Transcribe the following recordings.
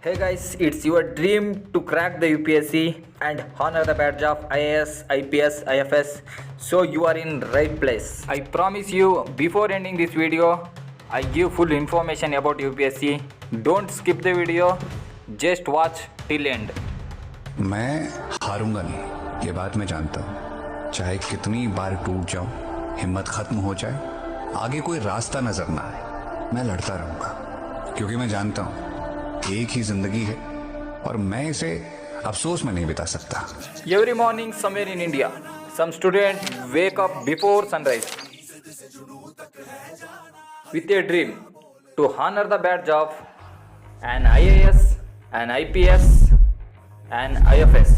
Hey guys, it's your dream to crack the UPSC and honor the badge of IAS, IPS, IFS. So you are in right place. I promise you, before ending this video, I give full information about UPSC. Don't skip the video, just watch till end. मैं हारूंगा नहीं, ये बात मैं जानता हूँ। चाहे कितनी बार टूट जाऊं, हिम्मत खत्म हो जाए, आगे कोई रास्ता नजर ना आए, मैं लड़ता रहूंगा, क्योंकि मैं जानता हूँ एक ही जिंदगी है और मैं इसे अफसोस में नहीं बिता सकता। Every morning somewhere in India, some students wake up before sunrise with a dream to honor the badge of an IAS, an IPS, an IFS.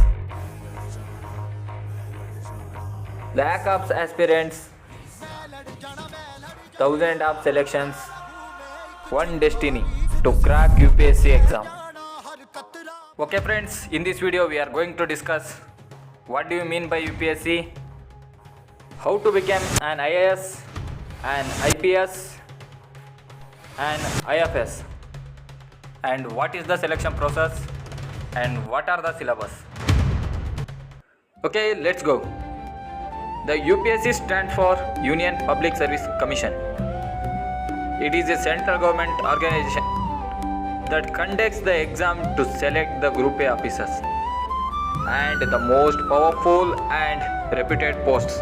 Lakh of aspirants, thousands of selections, one destiny to crack UPSC exam. Okay friends, in this video we are going to discuss what do you mean by UPSC, how to become an IAS, an IPS, an IFS, and what is the selection process and what are the syllabus. Okay, let's go. The UPSC stands for Union Public Service Commission. It is a central government organization that conducts the exam to select the Group A officers and the most powerful and reputed posts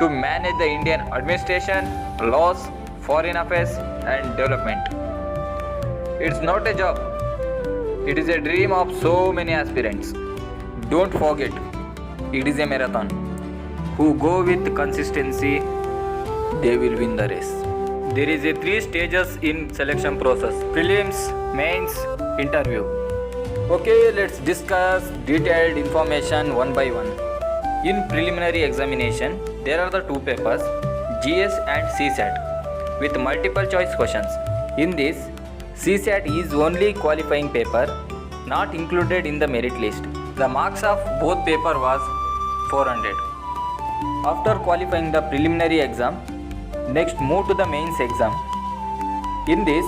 to manage the Indian administration, laws, foreign affairs and development. It's not a job, it is a dream of so many aspirants. Don't forget, it is a marathon. Who go with consistency, they will win the race. There is a 3 stages in selection process: prelims, mains, interview. Okay, let's discuss detailed information one by one. In preliminary examination, there are the 2 papers, GS and CSAT, with multiple choice questions. In this, CSAT is only qualifying paper, not included in the merit list. The marks of both paper was 400. After qualifying the preliminary exam, next move to the mains exam. In this,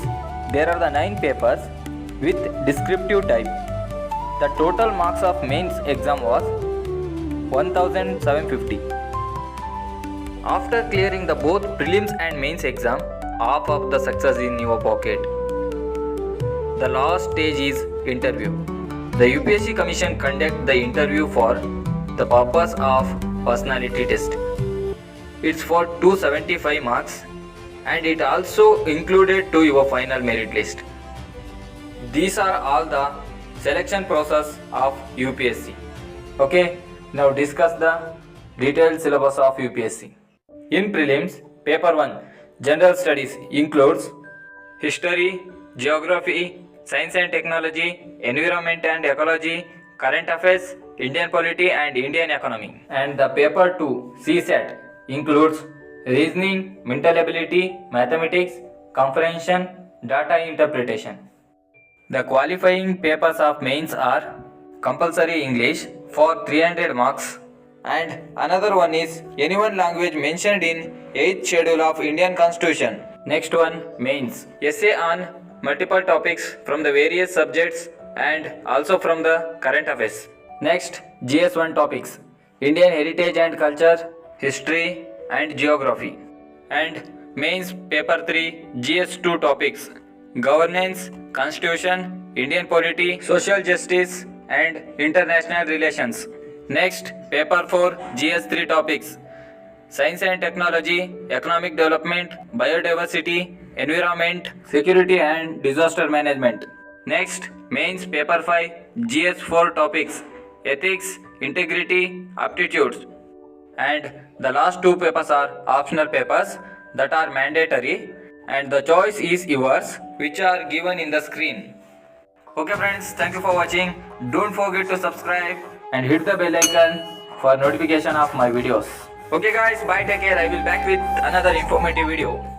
there are the 9 papers with descriptive type. The total marks of mains exam was 1750. After clearing the both prelims and mains exam, half of the success in your pocket. The last stage is interview. The UPSC Commission conduct the interview for the purpose of personality test. It's for 275 marks and it also included to your final merit list. These are all the selection process of UPSC. Okay, now discuss the detailed syllabus of UPSC. In prelims, paper 1, general studies includes history, geography, science and technology, environment and ecology, current affairs, Indian polity and Indian economy. And the paper 2, CSAT, includes reasoning, mental ability, mathematics, comprehension, data interpretation. The qualifying papers of mains are compulsory English for 300 marks and another one is any one language mentioned in 8th schedule of Indian Constitution. Next one, mains, essay on multiple topics from the various subjects and also from the current affairs. Next, GS1 topics, Indian heritage and culture, history and geography. And mains paper 3, GS2 topics, governance, constitution, Indian polity, social justice and international relations. Next, paper 4, GS3 topics, science and technology, economic development, biodiversity, environment, security and disaster management. Next, mains paper 5, GS4 topics, ethics, integrity, aptitudes. And the last 2 papers are optional papers that are mandatory and the choice is yours, which are given in the screen. Okay friends, thank you for watching. Don't forget to subscribe and hit the bell icon for notification of my videos. Okay guys, bye, take care. I will back with another informative video.